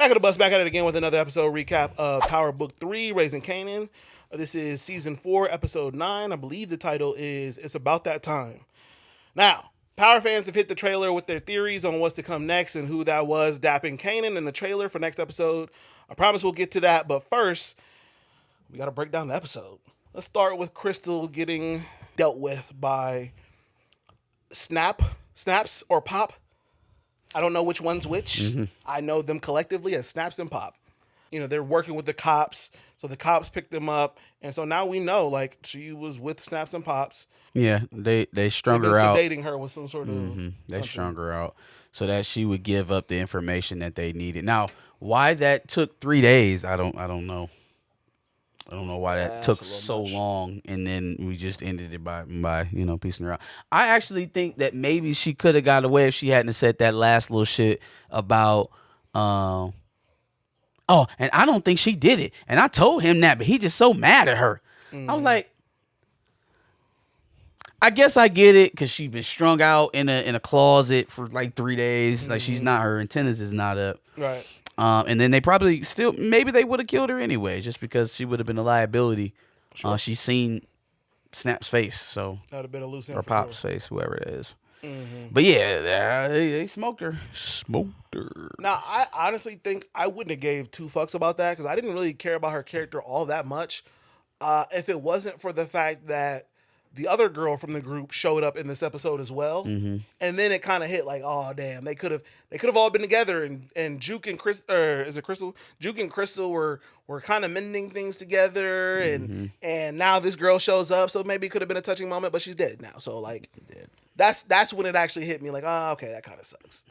Back of the bus, back at it again with another episode recap of Power Book 3, Raising Kanan. This is Season 4, Episode 9. I believe the title is It's About That Time. Now, Power fans have hit the trailer with their theories on what's to come next and who that was dapping Kanan in the trailer for next episode. I promise we'll get to that, but first, we got to break down the episode. Let's start with Crystal getting dealt with by Snaps or Pop. I don't know which one's which. Mm-hmm. I know them collectively as Snaps and Pop. You know, they're working with the cops, so the cops picked them up, and so now we know, like, she was with Snaps and Pops. Yeah, they strung her out. Sedating her with some sort of. Mm-hmm. They strung her out so that she would give up the information that they needed. Now, why that took 3 days, I don't know. I don't know why that took so long, and then we just ended it by piecing her out. I actually think that maybe she could have got away if she hadn't said that last little shit about. And I don't think she did it, and I told him that, but he just so mad at her. I was like, I guess I get it because she's been strung out in a closet for like 3 days. Like her antennas is not up. Right. And then they probably maybe they would have killed her anyways, just because she would have been a liability. Sure. She's seen Snap's face, so that would have been a loose end or Pop's face, whoever it is. Mm-hmm. But yeah, they smoked her. Now, I honestly think I wouldn't have gave two fucks about that because I didn't really care about her character all that much. If it wasn't for the fact that the other girl from the group showed up in this episode as well, and then it kind of hit like, oh damn, they could have all been together, and Juke and Crystal? Juke and Crystal were kind of mending things together, and now this girl shows up, so maybe it could have been a touching moment, but she's dead now, so like that's when it actually hit me, like, oh okay, that kind of sucks.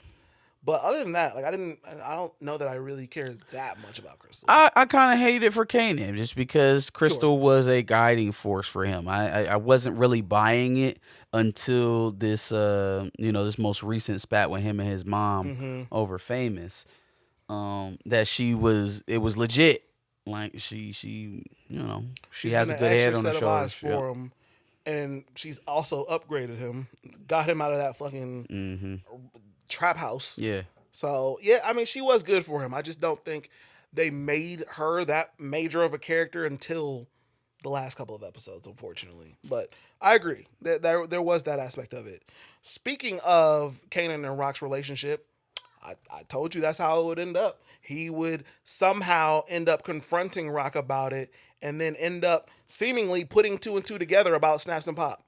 But other than that, like I don't know that I really cared that much about Crystal. I kind of hated it for Kanan just because Crystal was a guiding force for him. I wasn't really buying it until this this most recent spat with him and his mom over Famous. That it was legit. Like she has a good head on her shoulders for him, and she's also upgraded him, got him out of that fucking trap house. Yeah. So, yeah, I mean, she was good for him. I just don't think they made her that major of a character until the last couple of episodes, unfortunately. But I agree. There was that aspect of it. Speaking of Kanan and Rock's relationship, I told you that's how it would end up. He would somehow end up confronting Rock about it and then end up seemingly putting two and two together about Snaps and Pop.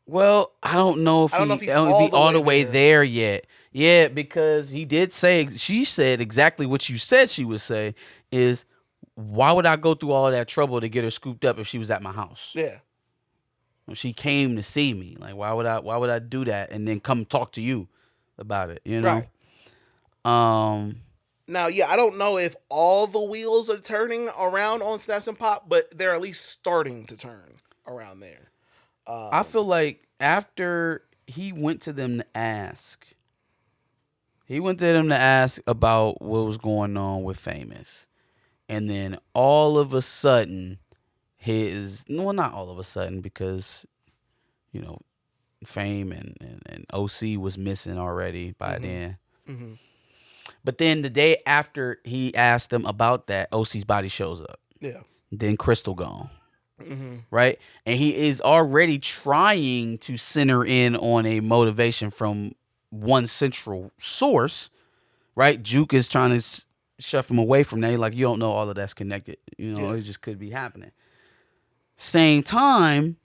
Well, I don't know if he's all the way there yet. Yeah, because she said exactly what you said she would say is, why would I go through all that trouble to get her scooped up if she was at my house? Yeah. She came to see me. Like, why would I do that and then come talk to you about it, you know? Right. Now, yeah, I don't know if all the wheels are turning around on Snaps and Pop, but they're at least starting to turn around there. I feel like after he went to them to ask about what was going on with Famous, and then all of a sudden not all of a sudden, because Fame and OC was missing already by then. Mm-hmm. But then the day after he asked them about that, OC's body shows up. Yeah. Then Crystal gone. Mm-hmm. Right? And he is already trying to center in on a motivation from one central source, right? Juke is trying to shove him away from that. He's like, you don't know all of that's connected. It just could be happening. Same time,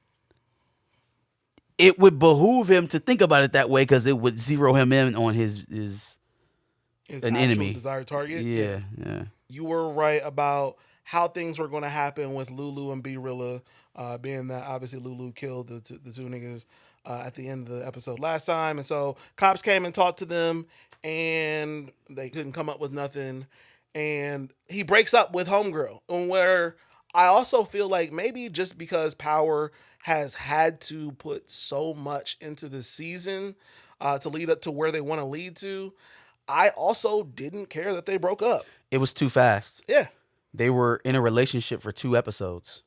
it would behoove him to think about it that way because it would zero him in on his an enemy. Desired target. Yeah. You were right about how things were going to happen with Lulu and B-Rilla, being that obviously Lulu killed the two niggas at the end of the episode last time. And so cops came and talked to them, and they couldn't come up with nothing. And he breaks up with Homegirl, and where I also feel like maybe just because Power has had to put so much into the season to lead up to where they want to lead to, I also didn't care that they broke up. It was too fast. Yeah. They were in a relationship for 2 episodes.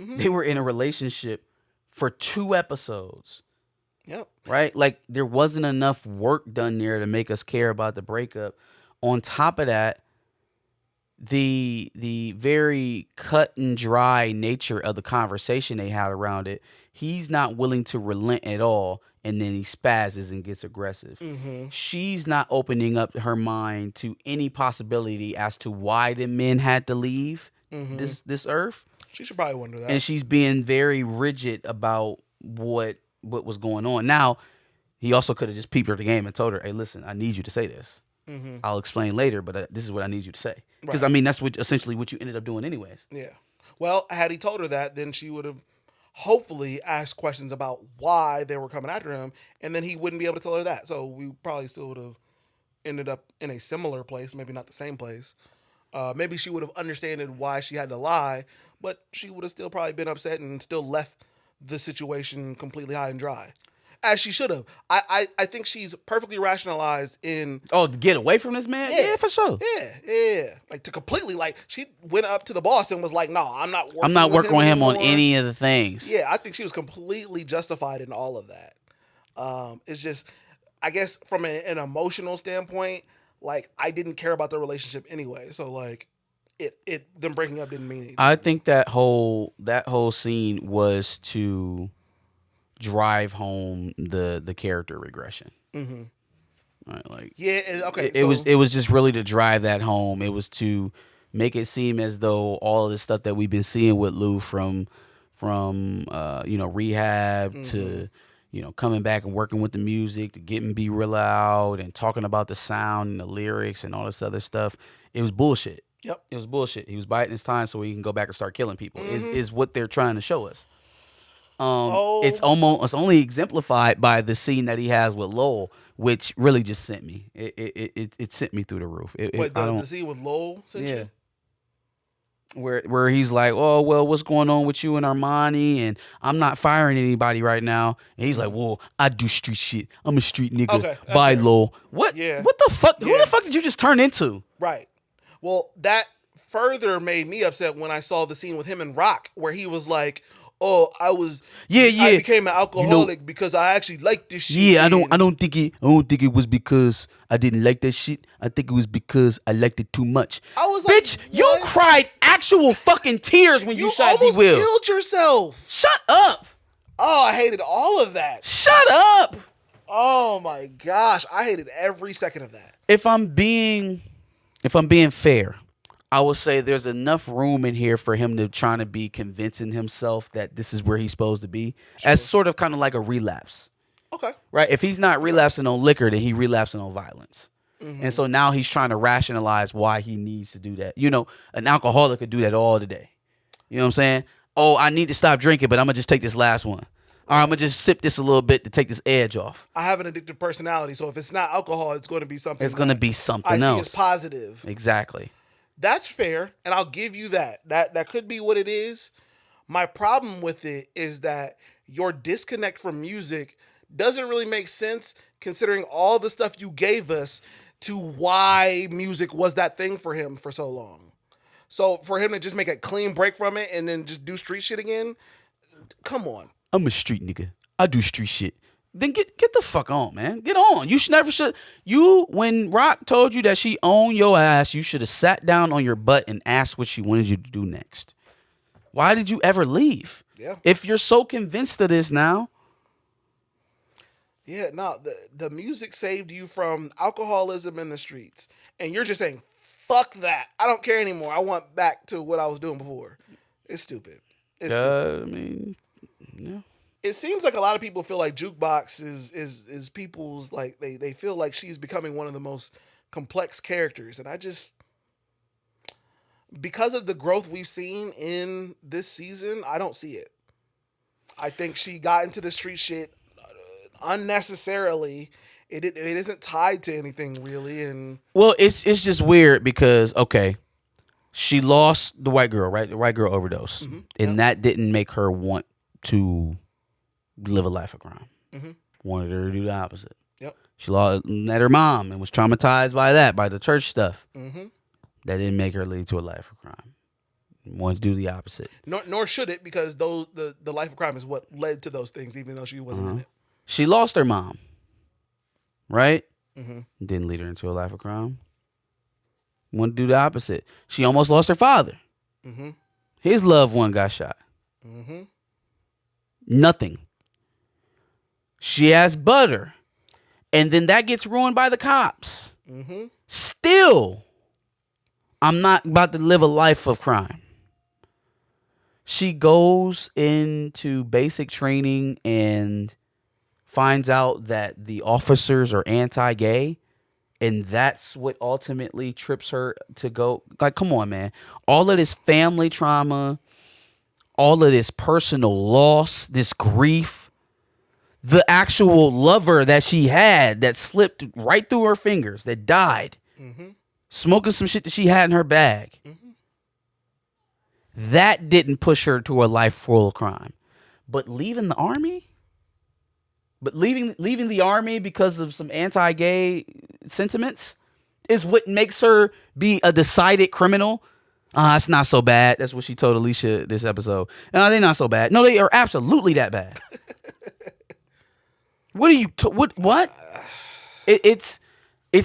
Mm-hmm. They were in a relationship for 2 episodes. Yep. Right? Like, there wasn't enough work done there to make us care about the breakup On top of that, the very cut and dry nature of the conversation they had around it, he's not willing to relent at all, and then he spazzes and gets aggressive. She's not opening up her mind to any possibility as to why the men had to leave this earth. She should probably wonder that. And she's being very rigid about what was going on. Now, he also could have just peeped her the game and told her, hey, listen, I need you to say this. I'll explain later, but this is what I need you to say. Because, I mean, that's essentially what you ended up doing anyways. Yeah. Well, had he told her that, then she would have hopefully asked questions about why they were coming after him, and then he wouldn't be able to tell her that. So we probably still would have ended up in a similar place, maybe not the same place. Maybe she would have understood why she had to lie, but she would have still probably been upset and still left the situation completely high and dry. As she should have. I think she's perfectly rationalized in... Oh, to get away from this man? Yeah, for sure. Yeah. Like, to completely, like, she went up to the boss and was like, no, I'm not working with him on any of the things. Yeah, I think she was completely justified in all of that. It's just, I guess, from an emotional standpoint, like, I didn't care about the relationship anyway. So, like, them breaking up didn't mean anything. I think that whole scene was to drive home the character regression. Right, like, yeah, okay. It was just really to drive that home. It was to make it seem as though all of the stuff that we've been seeing with Lou from rehab to coming back and working with the music to getting Be Real Out and talking about the sound and the lyrics and all this other stuff. It was bullshit. Yep. It was bullshit. He was biding his time so he can go back and start killing people. Is what they're trying to show us. It's only exemplified by the scene that he has with Lowell, which really just sent me. It sent me through the roof. The scene with Lowell sent you? Where he's like, oh, well, what's going on with you and Armani? And I'm not firing anybody right now. And he's like, well, I do street shit. I'm a street nigga. Okay, bye, Lowell. What? Yeah. What the fuck? Who the fuck did you just turn into? Right. Well, that further made me upset when I saw the scene with him and Rock, where he was like, oh, I became an alcoholic because I actually liked this shit. Yeah, I don't think it was because I didn't like that shit. I think it was because I liked it too much. I was like, bitch, what? You cried actual fucking tears when you shot D. Will. You almost killed yourself. Shut up. Oh, I hated all of that. Shut up. Oh my gosh, I hated every second of that. If I'm being fair, I will say there's enough room in here for him to try to be convincing himself that this is where he's supposed to be, as sort of kind of like a relapse. Okay. Right? If he's not relapsing on liquor, then he relapsing on violence. And so now he's trying to rationalize why he needs to do that. An alcoholic could do that all the day. You know what I'm saying? Oh, I need to stop drinking, but I'm going to just take this last one. Or I'm going to just sip this a little bit to take this edge off. I have an addictive personality, so if it's not alcohol, it's going to be something. It's going to be something else. I see as positive. Exactly. That's fair, and I'll give you that. That could be what it is. My problem with it is that your disconnect from music doesn't really make sense considering all the stuff you gave us to why music was that thing for him for so long. So for him to just make a clean break from it and then just do street shit again, come on. I'm a street nigga. I do street shit. Then get the fuck on, man. Get on. You should. When Rock told you that she owned your ass, you should have sat down on your butt and asked what she wanted you to do next. Why did you ever leave? Yeah. If you're so convinced of this now. Yeah, no, the music saved you from alcoholism in the streets. And you're just saying, fuck that. I don't care anymore. I want back to what I was doing before. It's stupid. I mean, yeah. It seems like a lot of people feel like Jukebox is people's, like, they feel like she's becoming one of the most complex characters. And I just, because of the growth we've seen in this season, I don't see it. I think she got into the street shit unnecessarily. It isn't tied to anything really. And well, it's just weird because, okay, she lost the white girl, right? The white girl overdose. And that didn't make her want to live a life of crime. Wanted her to do the opposite. Yep. She met her mom and was traumatized by the church stuff. That didn't make her lead to a life of crime. Wanted to do the opposite. Nor should it, because the life of crime is what led to those things, even though she wasn't in it. She lost her mom, right? Didn't lead her into a life of crime. Want to do the opposite. She almost lost her father. Mm-hmm. His loved one got shot. Mm-hmm. Nothing. She has butter. And then that gets ruined by the cops. Mm-hmm. Still, I'm not about to live a life of crime. She goes into basic training and finds out that the officers are anti-gay. And that's what ultimately trips her to go. Like, come on, man. All of this family trauma, all of this personal loss, this grief, the actual lover that she had that slipped right through her fingers, that died, smoking some shit that she had in her bag. That didn't push her to a life full of crime. But leaving the army? But leaving the army because of some anti-gay sentiments is what makes her be a decided criminal. It's not so bad. That's what she told Alicia this episode. No, they're not so bad. No, they are absolutely that bad. What are you? What? It's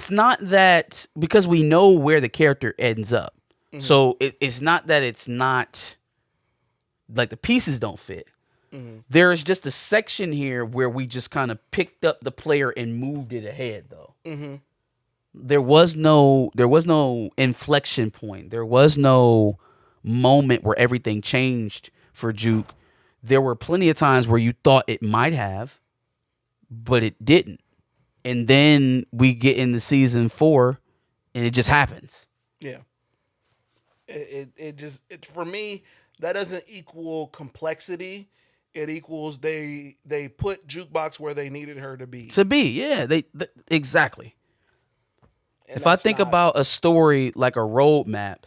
not that, because we know where the character ends up. Mm-hmm. So it's not that it's not like the pieces don't fit. Mm-hmm. There is just a section here where we just kind of picked up the player and moved it ahead, though. Mm-hmm. There was no inflection point. There was no moment where everything changed for Juke. There were plenty of times where you thought it might have, but it didn't. And then we get into season 4, and it just happens. Yeah. It just for me, that doesn't equal complexity. It equals they put Jukebox where they needed her to be. Yeah, they exactly. And if I think about a story like a roadmap,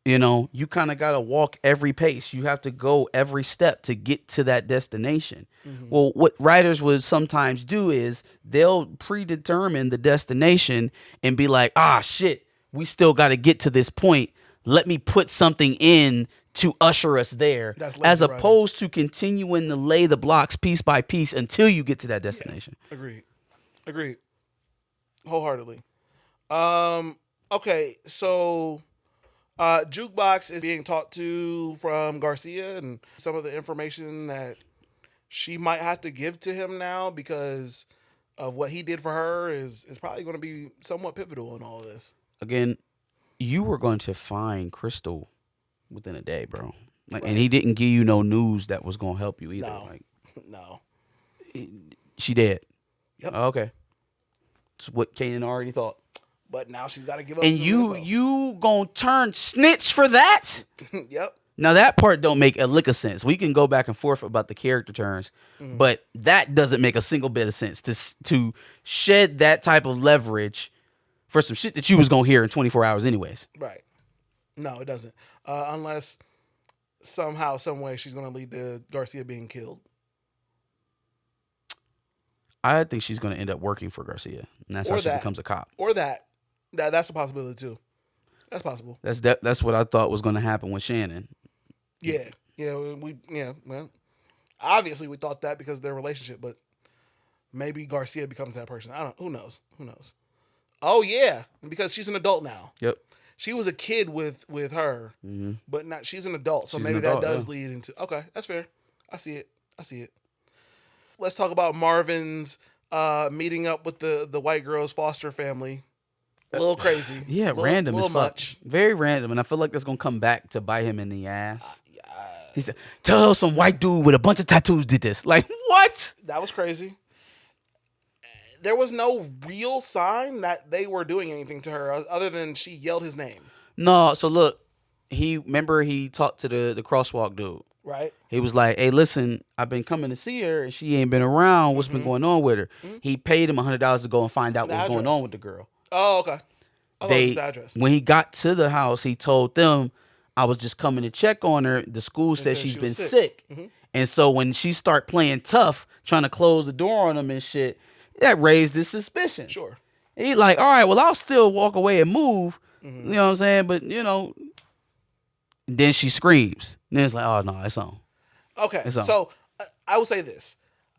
you kind of got to walk every pace. You have to go every step to get to that destination. Mm-hmm. Well, what writers would sometimes do is they'll predetermine the destination and be like, shit, we still got to get to this point. Let me put something in to usher us there, as opposed to continuing to lay the blocks piece by piece until you get to that destination. Yeah. Agreed. Wholeheartedly. Okay, so Jukebox is being talked to from Garcia, and some of the information that she might have to give to him now because of what he did for her is probably going to be somewhat pivotal in all of this. Again, you were going to find Crystal within a day, bro. Right. And he didn't give you no news that was gonna help you either. No. She dead. Yep. Oh, okay. It's what Kanan already thought. But now she's got to give up. And you gonna turn snitch for that? Yep. Now that part don't make a lick of sense. We can go back and forth about the character turns, but that doesn't make a single bit of sense to shed that type of leverage for some shit that you was gonna hear in 24 hours anyways. Right. No, it doesn't. Unless somehow, some way, she's going to lead to Garcia being killed. I think she's going to end up working for Garcia, and that's how she becomes a cop. Or that's a possibility too. That's possible. That's what I thought was going to happen with Shannon. Yeah. Well, obviously we thought that because of their relationship, but maybe Garcia becomes that person. I don't. Who knows? Oh yeah, because she's an adult now. Yep. She was a kid with her, but not. She's an adult, so maybe that does lead into. Okay, that's fair. I see it. Let's talk about Marvin's meeting up with the white girl's foster family. A little crazy. Yeah, random as fuck. Much. Very random, and I feel like that's gonna come back to bite him in the ass. He said, "Tell some white dude with a bunch of tattoos did this." Like, what? That was crazy. There was no real sign that they were doing anything to her other than she yelled his name. No, so look, he talked to the crosswalk dude. Right. He was like, "Hey, listen, I've been coming to see her and she ain't been around. What's been going on with her?" He paid him $100 to go and find out what's going on with the girl. Oh, okay. I thought it was the address. When he got to the house, he told them, "I was just coming to check on her. The school said she's been sick." And so when she start playing tough, trying to close the door on him and shit, that raised his suspicion. Sure. He like, all right, well, I'll still walk away and move. You know what I'm saying? But, then she screams. And then it's like, oh, no, it's on. Okay. It's on. So I will say this.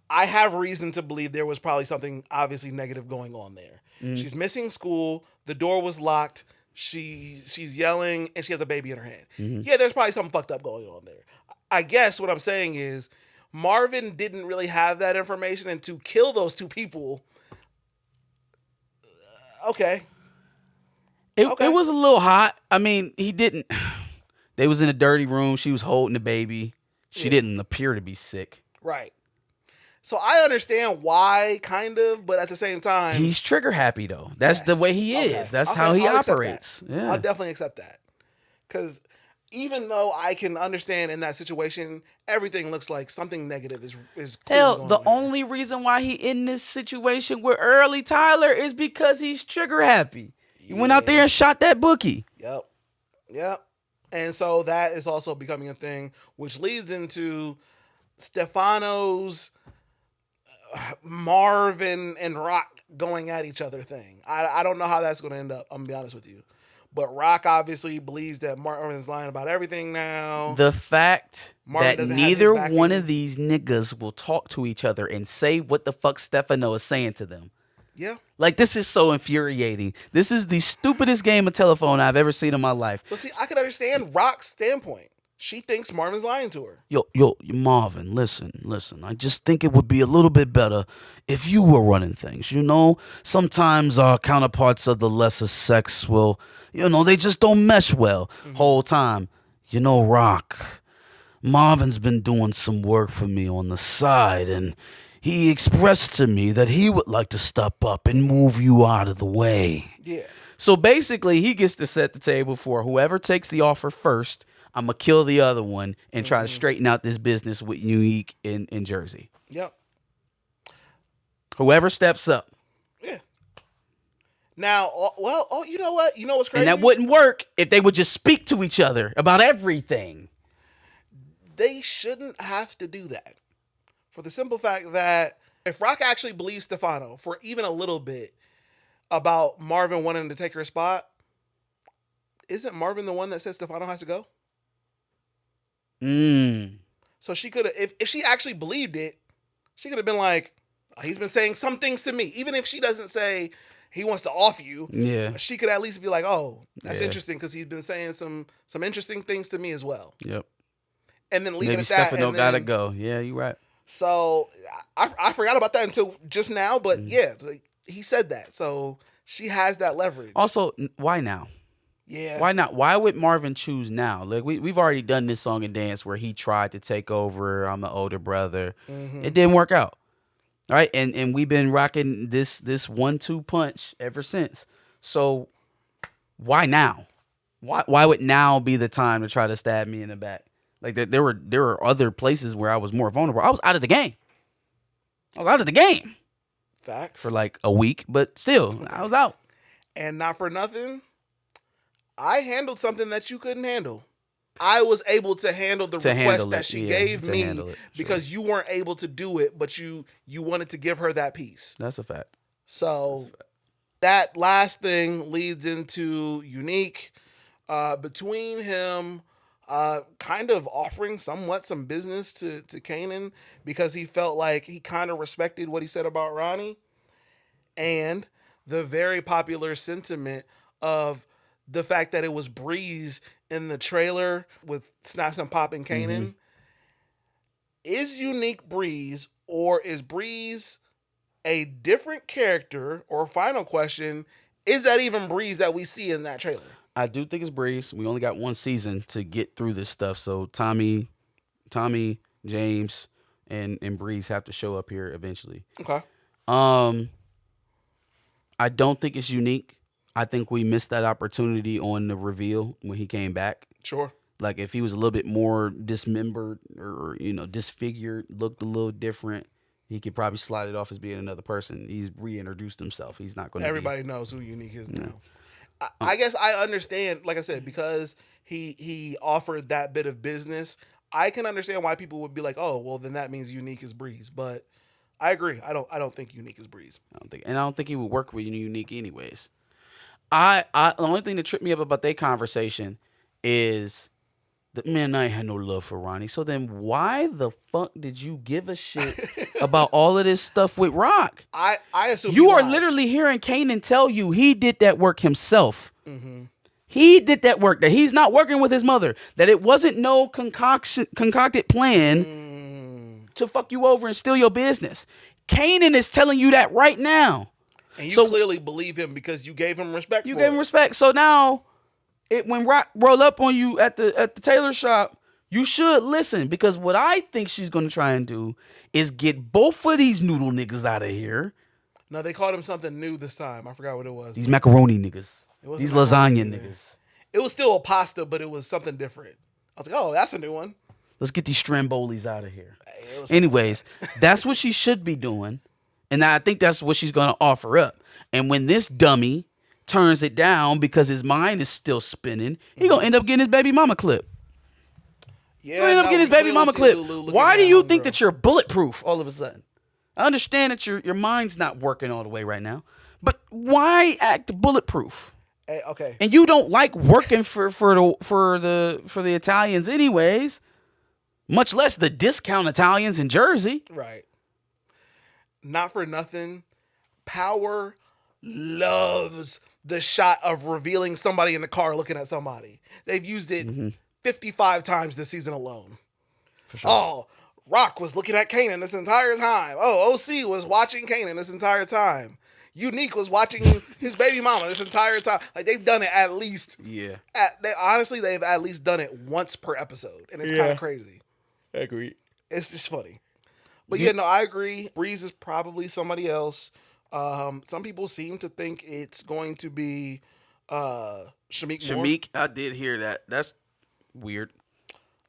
I have reason to believe there was probably something obviously negative going on there. She's missing school. The door was locked. She's yelling and she has a baby in her hand. Mm-hmm. Yeah, there's probably something fucked up going on there. I guess what I'm saying is Marvin didn't really have that information, and to kill those two people, okay. It was a little hot. I mean, he didn't. They was in a dirty room. She was holding the baby. She didn't appear to be sick. Right. So I understand why, kind of, but at the same time, he's trigger happy though. That's the way he is. That's how he operates. Yeah. I'll definitely accept that. Because even though I can understand in that situation, everything looks like something negative is hell. The only reason why he in this situation with Early Tyler is because he's trigger happy. He went out there and shot that bookie. Yep. And so that is also becoming a thing, which leads into Stefano's Marvin and Rock going at each other thing. I don't know how that's going to end up. I'm going to be honest with you. But Rock obviously believes that Marvin's lying about everything now. The fact that neither one of these niggas will talk to each other and say what the fuck Stefano is saying to them. Yeah. Like, this is so infuriating. This is the stupidest game of telephone I've ever seen in my life. But see, I can understand Rock's standpoint. She thinks Marvin's lying to her. Yo, Marvin, listen. I just think it would be a little bit better if you were running things. You know, sometimes our counterparts of the lesser sex will, they just don't mesh well whole time. Rock, Marvin's been doing some work for me on the side, and he expressed to me that he would like to step up and move you out of the way. Yeah. So basically, he gets to set the table for whoever takes the offer first. I'm going to kill the other one and try to straighten out this business with Unique in Jersey. Yep. Whoever steps up. Yeah. Now, you know what? You know what's crazy? And that wouldn't work if they would just speak to each other about everything. They shouldn't have to do that. For the simple fact that if Rock actually believes Stefano for even a little bit about Marvin wanting to take her spot, isn't Marvin the one that said Stefano has to go? So she could have, if she actually believed it, she could have been like, oh, he's been saying some things to me. Even if she doesn't say he wants to off you, she could at least be like, oh, that's interesting because he's been saying some interesting things to me as well. Yep. And then leave Maybe it at that. Stefano gotta go. Yeah, you're right. So I forgot about that until just now, but he said that. So she has that leverage. Also, why now? Yeah. Why not? Why would Marvin choose now? Like we've already done this song and dance where he tried to take over. I'm the older brother. It didn't work out. All right, and we've been rocking this 1-2 punch ever since. So why now? Why would now be the time to try to stab me in the back? Like there were other places where I was more vulnerable. I was out of the game. Facts. For like a week, but still, I was out. And not for nothing, I handled something that you couldn't handle. I was able to handle the request that she gave me because you weren't able to do it, but you wanted to give her that piece. That's a fact. So that last thing leads into Unique. Between him kind of offering somewhat some business to Kanan because he felt like he kind of respected what he said about Ronnie, and the very popular sentiment of the fact that it was Breeze in the trailer with Snaps and Pop and Kanan. Is Unique Breeze, or is Breeze a different character? Or final question, is that even Breeze that we see in that trailer? I do think it's Breeze. We only got one season to get through this stuff, so Tommy, James, and Breeze have to show up here eventually. Okay. I don't think it's Unique. I think we missed that opportunity on the reveal when he came back. Sure. Like if he was a little bit more dismembered or disfigured, looked a little different, he could probably slide it off as being another person. He's reintroduced himself. He's not going to. Everybody knows who Unique is now. I guess I understand, like I said, because he offered that bit of business. I can understand why people would be like, "Oh, well, then that means Unique is Breeze." But I agree. I don't think Unique is Breeze. I don't think he would work with Unique anyways. The only thing that tripped me up about their conversation is that, man, I ain't had no love for Ronnie. So then why the fuck did you give a shit about all of this stuff with Rock? I assume you are literally hearing Kanan tell you he did that work himself. He did that work. That he's not working with his mother. That it wasn't no concocted plan to fuck you over and steal your business. Kanan is telling you that right now. And you clearly believe him because you gave him respect. You gave him respect. So now, when Rock roll up on you at the tailor shop, you should listen, because what I think she's going to try and do is get both of these noodle niggas out of here. No, they called him something new this time. I forgot what it was. These macaroni niggas. These lasagna niggas. It was still a pasta, but it was something different. I was like, oh, that's a new one. Let's get these Strambolis out of here. Anyways, that's what she should be doing. And I think that's what she's going to offer up. And when this dummy turns it down because his mind is still spinning, he going to end up getting his baby mama clip. Yeah, he's going to end up getting his baby mama clip. Why do you think that you're bulletproof all of a sudden? I understand that your mind's not working all the way right now, but why act bulletproof? Hey, okay. And you don't like working for the Italians anyways, much less the discount Italians in Jersey. Right. Not for nothing, Power loves the shot of revealing somebody in the car looking at somebody. They've used it 55 times this season alone. For sure. Oh, Rock was looking at Kanan this entire time. Oh, OC was watching Kanan this entire time. Unique was watching his baby mama this entire time. Like, they've done it at least. Yeah. They've at least done it once per episode. And it's kind of crazy. I agree. It's just funny. But yeah, no, I agree. Breeze is probably somebody else. Some people seem to think it's going to be Shamik Moore. Shamik, I did hear that. That's weird.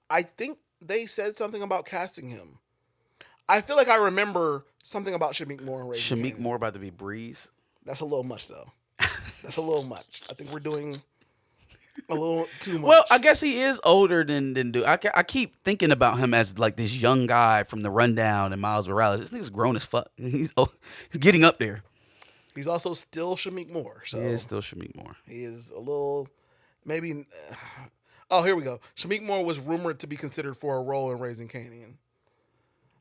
I think they said something about casting him. I feel like I remember something about Shamik Moore. Shamik Moore about to be Breeze? That's a little much, though. That's a little much. I think we're doing a little too much. Well, I guess he is older than dude. I keep thinking about him as like this young guy from The Rundown and Miles Morales. This nigga's grown as fuck. He's getting up there. He's also still Shamik Moore. So he is still Shamik Moore. He is a little, maybe. Oh, here we go. Shamik Moore was rumored to be considered for a role in Raising Kanan.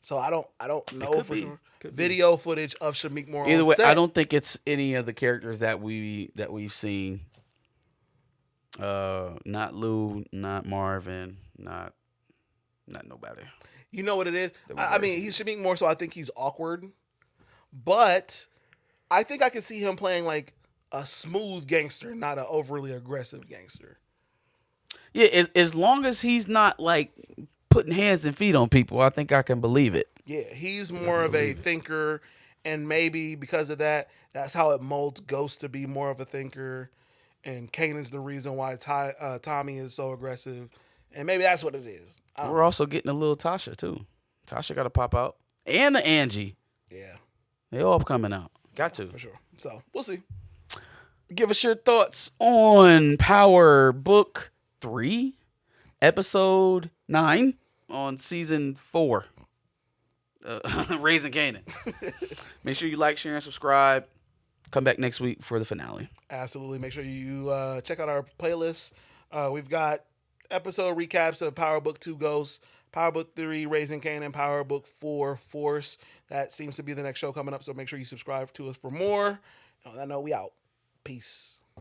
So I don't know for sure. Video footage of Shamik Moore. Either way, set. I don't think it's any of the characters that we've seen. Not Lou, not Marvin, not nobody. You know what it is? I mean, he's Shamik Moore, so I think he's awkward. But I think I can see him playing like a smooth gangster, not an overly aggressive gangster. Yeah, as long as he's not like putting hands and feet on people, I think I can believe it. Yeah, he's more of a thinker, and maybe because of that, that's how it molds Ghost to be more of a thinker. And Kanan's the reason why Tommy is so aggressive. And maybe that's what it is. We're also getting a little Tasha, too. Tasha got to pop out. And the Angie. Yeah. They all coming out. Got to. For sure. So, we'll see. Give us your thoughts on Power Book 3, Episode 9 on Season 4. Raising Kanan. Make sure you like, share, and subscribe. Come back next week for the finale. Absolutely. Make sure you check out our playlist. We've got episode recaps of Power Book 2 Ghosts, Power Book 3 Raising Kanan, Power Book 4 Force. That seems to be the next show coming up, so make sure you subscribe to us for more. On that note, we out. Peace.